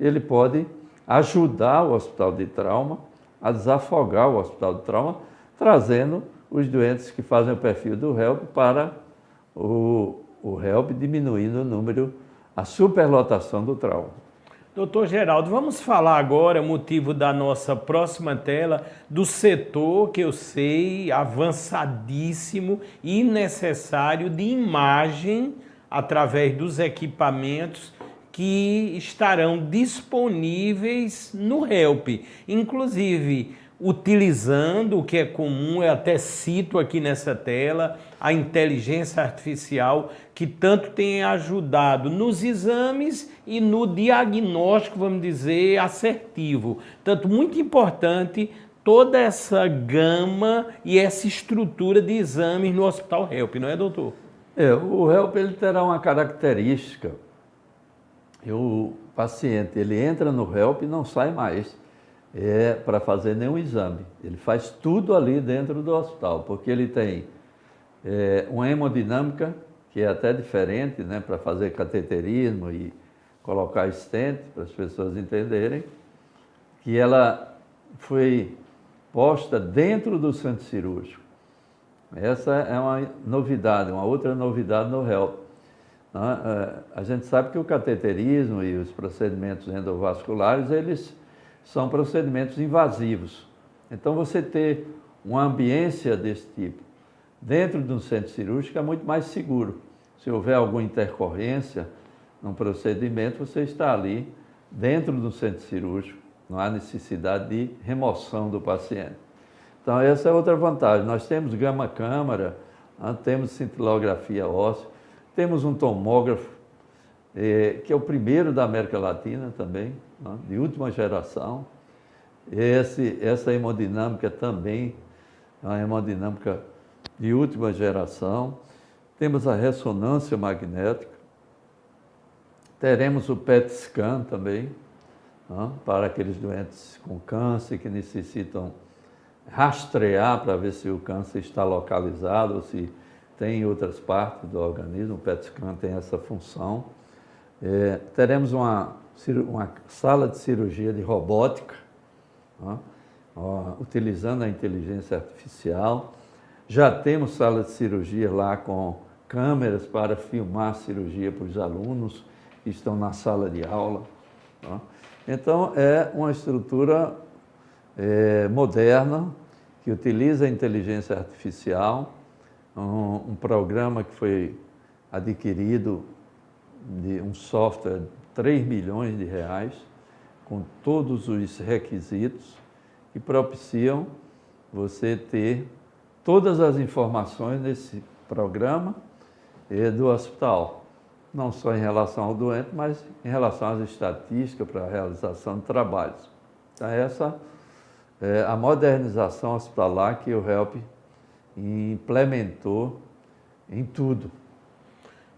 ele pode ajudar o Hospital de Trauma a desafogar o Hospital de Trauma, trazendo os doentes que fazem o perfil do HELP para o HELP, diminuindo o número, a superlotação do trauma. Doutor Geraldo, vamos falar agora, motivo da nossa próxima tela, do setor que eu sei avançadíssimo e necessário de imagem através dos equipamentos que estarão disponíveis no HELP, inclusive utilizando o que é comum, eu até cito aqui nessa tela, a inteligência artificial, que tanto tem ajudado nos exames e no diagnóstico, vamos dizer, assertivo. Tanto muito importante toda essa gama e essa estrutura de exames no Hospital HELP, não é, doutor? O HELP ele terá uma característica. O paciente ele entra no HELP e não sai mais para fazer nenhum exame. Ele faz tudo ali dentro do hospital, porque ele tem uma hemodinâmica que é até diferente, né, para fazer cateterismo e colocar stent, para as pessoas entenderem, que ela foi posta dentro do centro cirúrgico. Essa é uma novidade, uma outra novidade no HELP. A gente sabe que o cateterismo e os procedimentos endovasculares, eles são procedimentos invasivos. Então, você ter uma ambiência desse tipo dentro de um centro cirúrgico é muito mais seguro. Se houver alguma intercorrência num procedimento, você está ali dentro do centro cirúrgico, não há necessidade de remoção do paciente. Então, essa é outra vantagem. Nós temos gama-câmara, temos cintilografia óssea, temos um tomógrafo, que é o primeiro da América Latina também, de última geração. Essa hemodinâmica também é uma hemodinâmica de última geração. Temos a ressonância magnética. Teremos o PET scan também, para aqueles doentes com câncer que necessitam rastrear para ver se o câncer está localizado ou se tem em outras partes do organismo. O PET scan tem essa função. Teremos uma sala de cirurgia de robótica, utilizando a inteligência artificial. Já temos sala de cirurgia lá com câmeras para filmar a cirurgia para os alunos que estão na sala de aula. Então, é uma estrutura moderna que utiliza a inteligência artificial, um programa que foi adquirido de um software de 3 milhões de reais, com todos os requisitos que propiciam você ter todas as informações nesse programa do hospital, não só em relação ao doente, mas em relação às estatísticas para a realização de trabalhos. Então, essa é a modernização hospitalar que o HELP e implementou em tudo.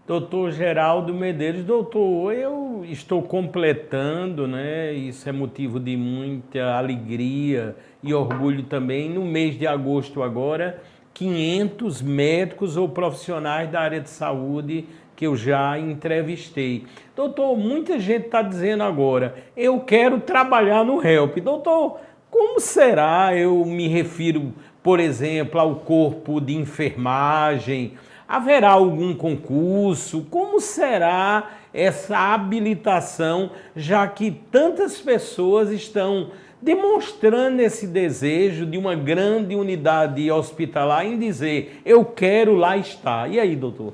Doutor Geraldo Medeiros, doutor, eu estou completando, né? Isso é motivo de muita alegria e orgulho também. No mês de agosto agora, 500 médicos ou profissionais da área de saúde que eu já entrevistei. Doutor, muita gente está dizendo agora, eu quero trabalhar no HELP. Doutor, como será? Eu me refiro, por exemplo, ao corpo de enfermagem. Haverá algum concurso? Como será essa habilitação, já que tantas pessoas estão demonstrando esse desejo de uma grande unidade hospitalar em dizer, eu quero lá estar. E aí, doutor?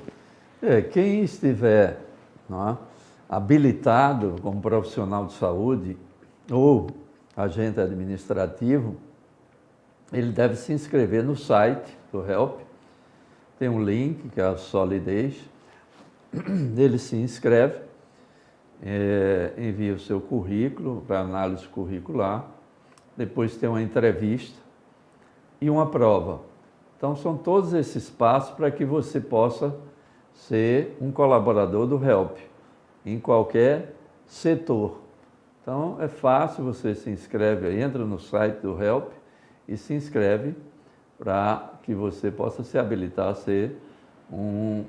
Quem estiver, não é, habilitado como profissional de saúde ou agente administrativo, ele deve se inscrever no site do HELP. Tem um link, que é a Solidez. Ele se inscreve, envia o seu currículo para análise curricular, depois tem uma entrevista e uma prova. Então, são todos esses passos para que você possa ser um colaborador do HELP, em qualquer setor. Então, é fácil, você se inscreve, entra no site do HELP e se inscreve para que você possa se habilitar a ser um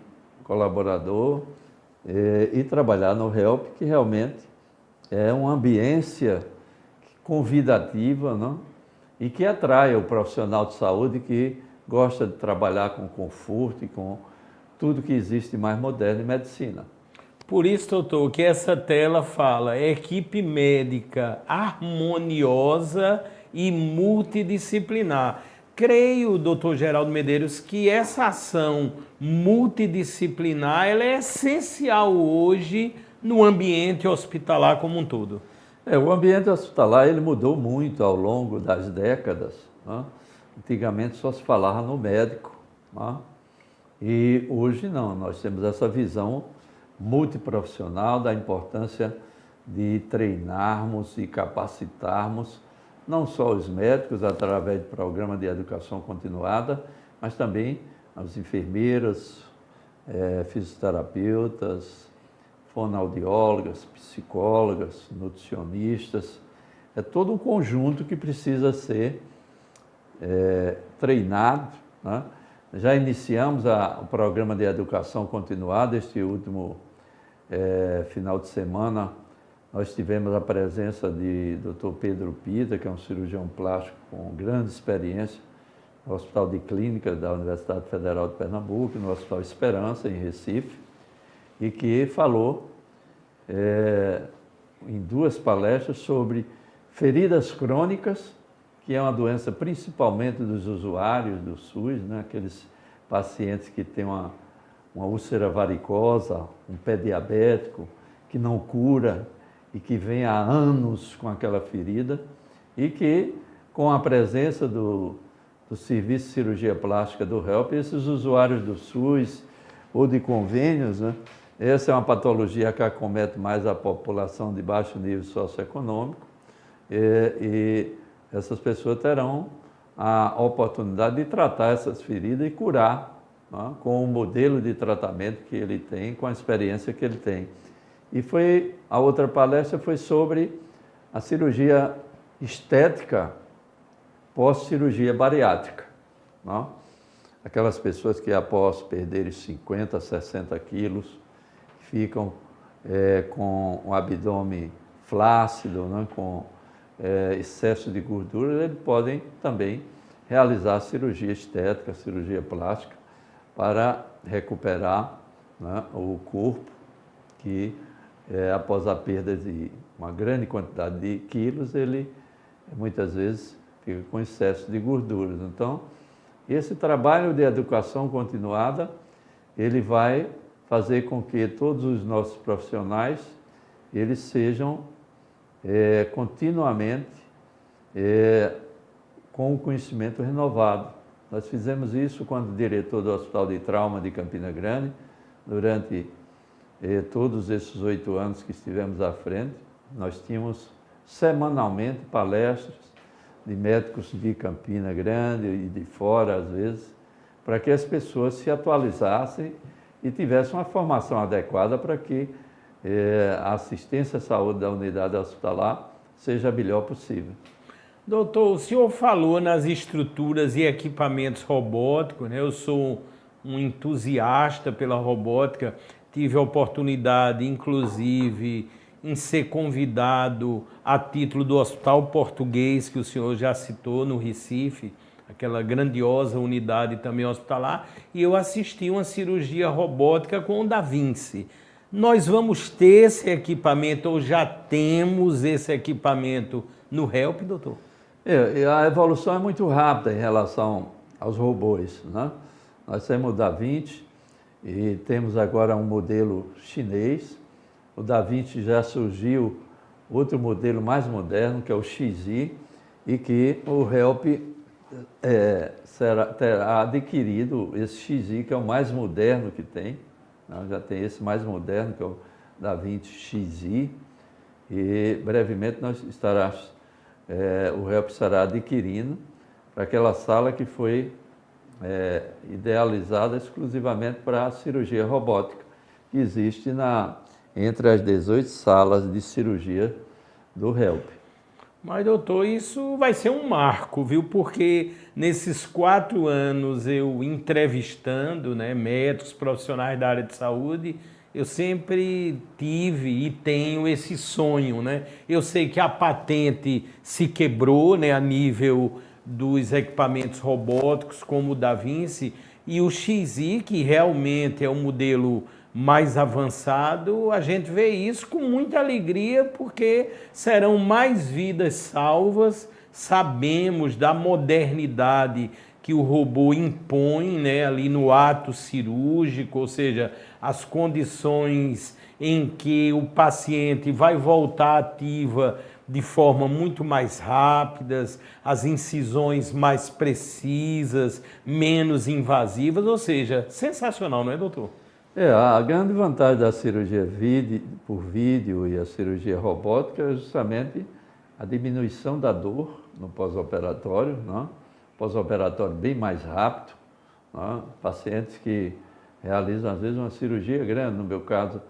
colaborador e trabalhar no HELP, que realmente é uma ambiência convidativa, não? E que atrai o profissional de saúde que gosta de trabalhar com conforto e com tudo que existe mais moderno em medicina. Por isso, doutor, que essa tela fala equipe médica harmoniosa e multidisciplinar. Creio, doutor Geraldo Medeiros, que essa ação multidisciplinar ela é essencial hoje no ambiente hospitalar como um todo. O ambiente hospitalar ele mudou muito ao longo das décadas, né? Antigamente só se falava no médico, né? E hoje não, nós temos essa visão multiprofissional da importância de treinarmos e capacitarmos não só os médicos através de programa de educação continuada, mas também as enfermeiras, fisioterapeutas, fonoaudiólogas, psicólogas, nutricionistas. É todo um conjunto que precisa ser treinado, né? Já iniciamos o programa de educação continuada. Este último final de semana nós tivemos a presença de Dr. Pedro Pita, que é um cirurgião plástico com grande experiência no Hospital de Clínica da Universidade Federal de Pernambuco, no Hospital Esperança, em Recife, e que falou em 2 palestras sobre feridas crônicas, que é uma doença principalmente dos usuários do SUS, né? Aqueles pacientes que têm uma úlcera varicosa, um pé diabético, que não cura e que vem há anos com aquela ferida, e que, com a presença do Serviço de Cirurgia Plástica do HELP, esses usuários do SUS ou de convênios, né? Essa é uma patologia que acomete mais a população de baixo nível socioeconômico, e essas pessoas terão a oportunidade de tratar essas feridas e curar, né, com o modelo de tratamento que ele tem, com a experiência que ele tem. E a outra palestra foi sobre a cirurgia estética pós-cirurgia bariátrica, né? Aquelas pessoas que após perderem 50, 60 quilos, ficam com o abdômen flácido, né, com excesso de gordura, eles podem também realizar cirurgia estética, cirurgia plástica, para recuperar, né, o corpo que, após a perda de uma grande quantidade de quilos, ele muitas vezes fica com excesso de gorduras. Então, esse trabalho de educação continuada, ele vai fazer com que todos os nossos profissionais, eles sejam continuamente com o conhecimento renovado. Nós fizemos isso quando diretor do Hospital de Trauma de Campina Grande, durante todos esses 8 anos que estivemos à frente. Nós tínhamos semanalmente palestras de médicos de Campina Grande e de fora, às vezes, para que as pessoas se atualizassem e tivessem uma formação adequada para que a assistência à saúde da unidade hospitalar seja a melhor possível. Doutor, o senhor falou nas estruturas e equipamentos robóticos, né? Eu sou um entusiasta pela robótica, tive a oportunidade, inclusive, em ser convidado a título do Hospital Português, que o senhor já citou, no Recife, aquela grandiosa unidade também hospitalar, e eu assisti uma cirurgia robótica com o Da Vinci. Nós vamos ter esse equipamento, ou já temos esse equipamento no HELP, doutor? A evolução é muito rápida em relação aos robôs, né? Nós temos o Da Vinci e temos agora um modelo chinês. O Da Vinci já surgiu outro modelo mais moderno, que é o XI, e que o HELP terá adquirido esse XI, que é o mais moderno que tem, né? Já tem esse mais moderno, que é o Da Vinci XI, e brevemente o HELP estará adquirindo para aquela sala que foi idealizada exclusivamente para a cirurgia robótica, que existe entre as 18 salas de cirurgia do HELP. Mas, doutor, isso vai ser um marco, viu? Porque nesses 4 anos eu entrevistando, né, médicos, profissionais da área de saúde, eu sempre tive e tenho esse sonho, né? Eu sei que a patente se quebrou, né, a nível dos equipamentos robóticos, como o Da Vinci, e o XI, que realmente é um modelo mais avançado, a gente vê isso com muita alegria, porque serão mais vidas salvas. Sabemos da modernidade que o robô impõe, né, ali no ato cirúrgico, ou seja, as condições em que o paciente vai voltar ativa de forma muito mais rápidas, as incisões mais precisas, menos invasivas, ou seja, sensacional, não é, doutor? A grande vantagem da cirurgia por vídeo e a cirurgia robótica é justamente a diminuição da dor no pós-operatório, né? Pós-operatório bem mais rápido, né? Pacientes que realizam às vezes uma cirurgia grande, no meu caso,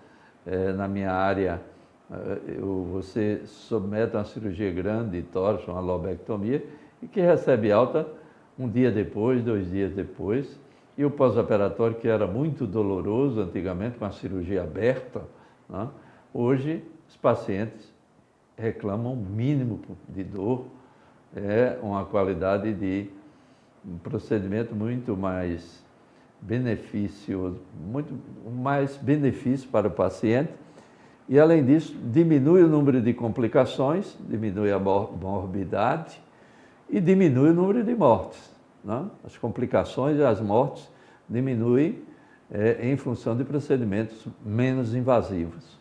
na minha área, você submete a uma cirurgia grande de tórax, uma lobectomia, e que recebe alta um dia depois, 2 dias depois. E o pós-operatório, que era muito doloroso antigamente, com a cirurgia aberta, né? Hoje os pacientes reclamam o mínimo de dor, uma qualidade de um procedimento muito mais beneficioso, muito mais benefício para o paciente, e além disso diminui o número de complicações, diminui a morbidade e diminui o número de mortes, né? As complicações e as mortes diminuem em função de procedimentos menos invasivos.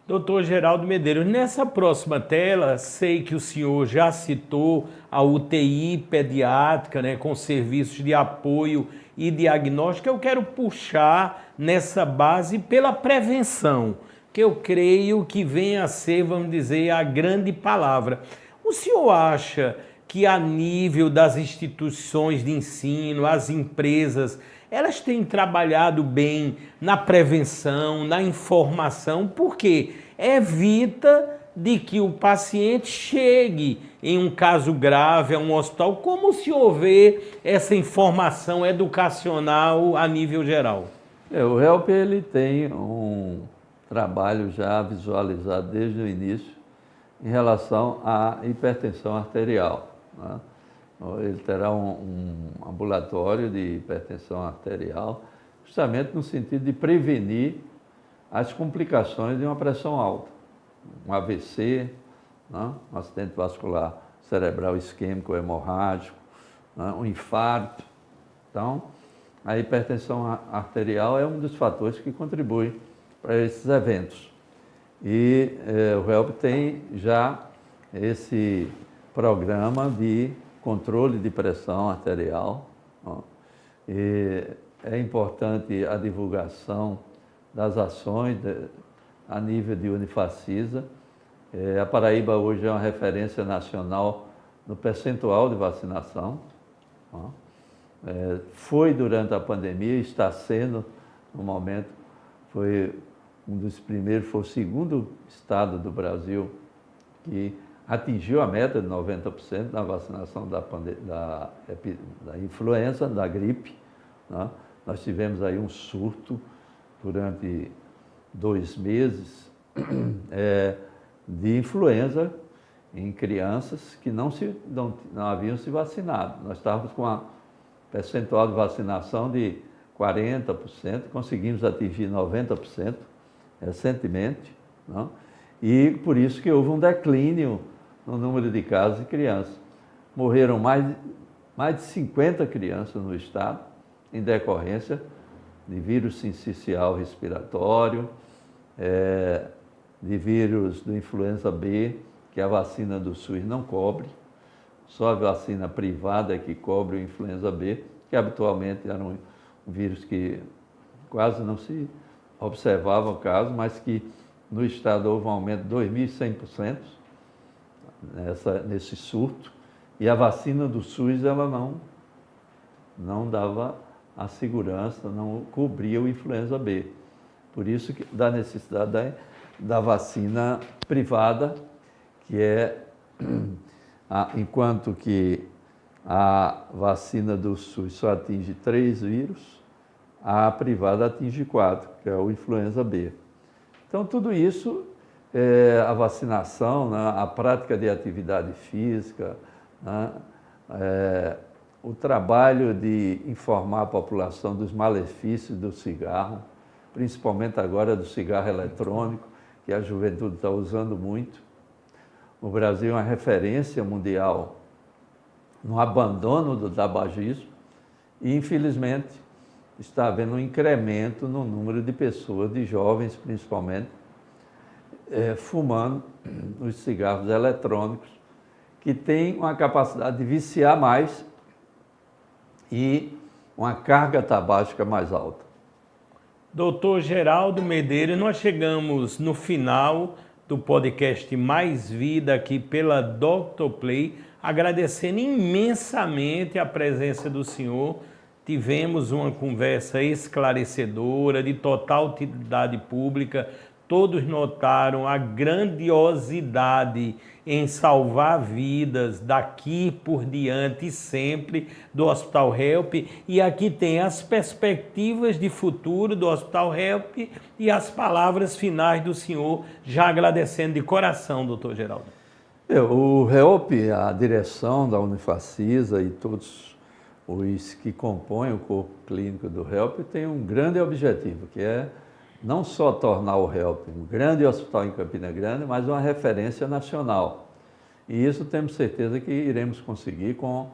Doutor Geraldo Medeiros, nessa próxima tela, sei que o senhor já citou a UTI pediátrica, né, com serviços de apoio e diagnóstico. Eu quero puxar nessa base pela prevenção, que eu creio que vem a ser, vamos dizer, a grande palavra. O senhor acha que a nível das instituições de ensino, as empresas, elas têm trabalhado bem na prevenção, na informação, porque evita de que o paciente chegue em um caso grave a um hospital? Como o senhor vê essa informação educacional a nível geral? O HELP ele tem um trabalho já visualizado desde o início em relação à hipertensão arterial, né? Ele terá um ambulatório de hipertensão arterial, justamente no sentido de prevenir as complicações de uma pressão alta, um AVC, né? Um acidente vascular cerebral isquêmico hemorrágico, né? Um infarto. Então, a hipertensão arterial é um dos fatores que contribui para esses eventos. E o HELP tem já esse programa de controle de pressão arterial, ó. E é importante a divulgação das ações a nível de Unifacisa. A Paraíba hoje é uma referência nacional no percentual de vacinação, ó. foi durante a pandemia, está sendo, no momento, foi um dos primeiros, foi o segundo estado do Brasil que atingiu a meta de 90% na vacinação da influenza, da gripe, né? Nós tivemos aí um surto durante 2 meses de influenza em crianças que não haviam se vacinado. Nós estávamos com um percentual de vacinação de 40%, conseguimos atingir 90% recentemente, não? E por isso que houve um declínio no número de casos de crianças. Morreram mais de 50 crianças no estado, em decorrência de vírus sincicial respiratório, de vírus do influenza B, que a vacina do SUS não cobre, só a vacina privada é que cobre o influenza B, que habitualmente era um vírus que quase não se observava o caso, mas que no estado houve um aumento de 2.100% nesse surto, e a vacina do SUS ela não dava a segurança, não cobria o influenza B. Por isso que da necessidade da vacina privada, que enquanto que a vacina do SUS só atinge 3 vírus, a privada atinge 4, que é o influenza B. Então, tudo isso, a vacinação, né, a prática de atividade física, né, o trabalho de informar a população dos malefícios do cigarro, principalmente agora do cigarro eletrônico, que a juventude está usando muito. O Brasil é uma referência mundial no abandono do tabagismo e, infelizmente, está havendo um incremento no número de pessoas, de jovens principalmente, fumando os cigarros eletrônicos, que têm uma capacidade de viciar mais e uma carga tabágica mais alta. Doutor Geraldo Medeiros, nós chegamos no final do podcast Mais Vida aqui pela Dr. Play, agradecendo imensamente a presença do senhor. Tivemos uma conversa esclarecedora, de total utilidade pública. Todos notaram a grandiosidade em salvar vidas daqui por diante e sempre do Hospital Help. E aqui tem as perspectivas de futuro do Hospital Help e as palavras finais do senhor, já agradecendo de coração, doutor Geraldo. O Help, a direção da Unifacisa e todos os que compõem o corpo clínico do Help tem um grande objetivo, que é não só tornar o Help um grande hospital em Campina Grande, mas uma referência nacional. E isso temos certeza que iremos conseguir com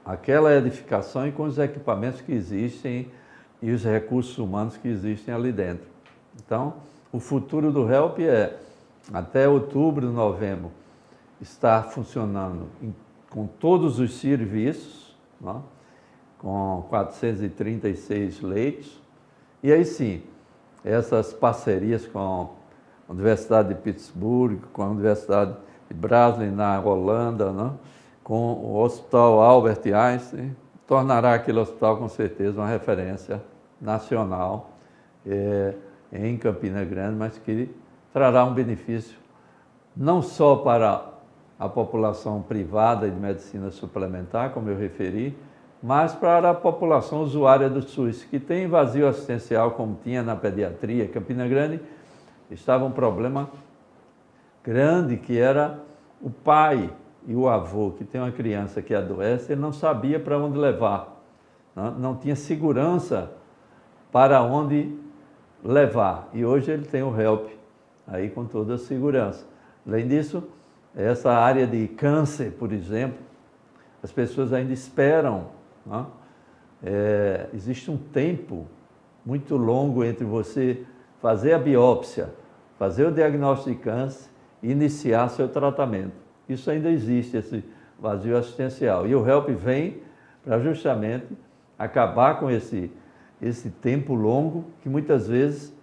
aquela edificação e com os equipamentos que existem e os recursos humanos que existem ali dentro. Então, o futuro do Help é, até outubro, novembro, estar funcionando com todos os serviços, né, com 436 leitos, e aí sim, essas parcerias com a Universidade de Pittsburgh, com a Universidade de Breslin na Holanda, né, com o Hospital Albert Einstein, tornará aquele hospital com certeza uma referência nacional em Campina Grande, mas que trará um benefício não só para a população privada de medicina suplementar, como eu referi, mas para a população usuária do SUS, que tem vazio assistencial, como tinha na pediatria. Campina Grande estava um problema grande, que era o pai e o avô, que tem uma criança que adoece, ele não sabia para onde levar, não tinha segurança para onde levar. E hoje ele tem o Help, aí com toda a segurança. Além disso, essa área de câncer, por exemplo, as pessoas ainda esperam. Existe um tempo muito longo entre você fazer a biópsia, fazer o diagnóstico de câncer e iniciar seu tratamento. Isso ainda existe, esse vazio assistencial. E o Help vem para justamente acabar com esse tempo longo, que muitas vezes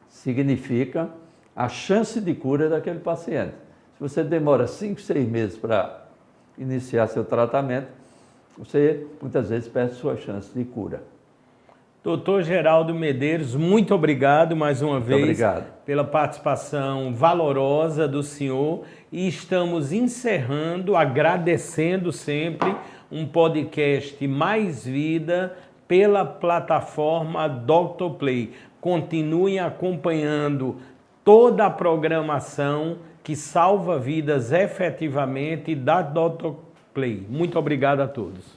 significa a chance de cura daquele paciente. Se você demora 5, 6 meses para iniciar seu tratamento, você muitas vezes perde sua chance de cura. Doutor Geraldo Medeiros, muito obrigado mais uma vez obrigado. Pela participação valorosa do senhor, e estamos encerrando, agradecendo sempre um podcast Mais Vida pela plataforma Dr. Play. Continuem acompanhando toda a programação que salva vidas efetivamente da Dr. Play. Muito obrigado a todos.